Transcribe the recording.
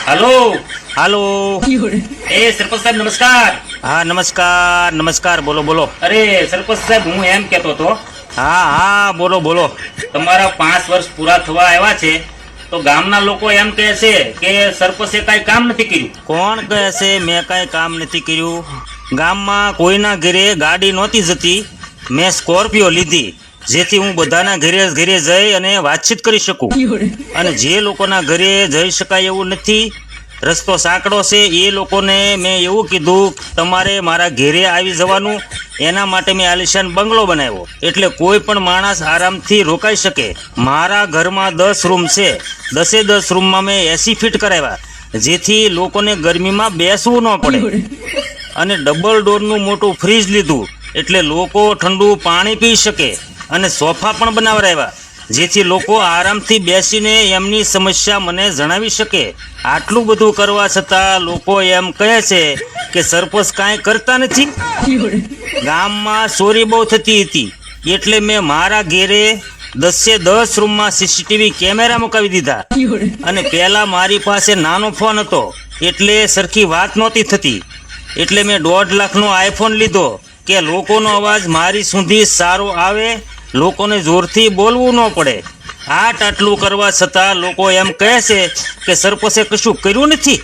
Hello હાલો. ए सरपंच साहब नमस्कार। હા નમસ્કાર નમસ્કાર, બોલો બોલો. अरे सरपंच साहब હું એમ કહેતો હતો હા હા બોલો બોલો. તમારા 5 વર્ષ પૂરા થવા આવ્યા છે તો ગામના લોકો એમ કહે છે કે સરપંચે કાંઈ કામ નથી કર્યું। કોણ કહે છે મેં કાંઈ કામ નથી કર્યું? ગામમાં કોઈના ઘરે ગાડી નહોતી જતી, મેં સ્કોર્પિયો લીધી જેથી હું બધાના ઘરે ઘરે જઈ અને વાતચીત કરી શકું। અને જે લોકોના ઘરે જઈ શકાય એવું નથી, રસ્તો સાંકડો છે, એ લોકોને મેં એવું કીધું તમારે મારા ઘરે આવી જવાનું। એના માટે મેં આલિશાન બંગલો બનાવ્યો એટલે કોઈ પણ માણસ આરામથી રોકાઈ શકે। મારા ઘરમાં 10 રૂમ છે, 10 રૂમમાં મેં એસી ફિટ કરાવ્યા જેથી લોકોને ગરમીમાં બેસવું ન પડે। અને ડબલ ડોરનું મોટું ફ્રીજ લીધું એટલે લોકો ઠંડુ પાણી પી શકે। અને સોફા પણ બનાવરાવ્યા જેથી લોકો આરામથી બેસીને એમની સમસ્યા મને જણાવી શકે। આટલું બધું કરવા છતાં લોકો એમ કહે છે કે સરપંચ કાંઈ કરતા નથી। ગામમાં ચોરી બહુ થતી હતી એટલે મેં મારા ઘેરે 10 રૂમમાં સીસીટીવી કેમેરા મુકાવી દીધા। અને પહેલા મારી પાસે નાનો ફોન હતો એટલે સરખી વાત નહોતી થતી, એટલે મેં 1.5 લાખનો આઈફોન લીધો કે લોકોનો અવાજ મારી સુધી સારો આવે, લોકોને જોરથી બોલવું ન પડે। આટલું કરવા છતાં લોકો એમ કહે છે કે સરપંચે કશું કર્યું નથી।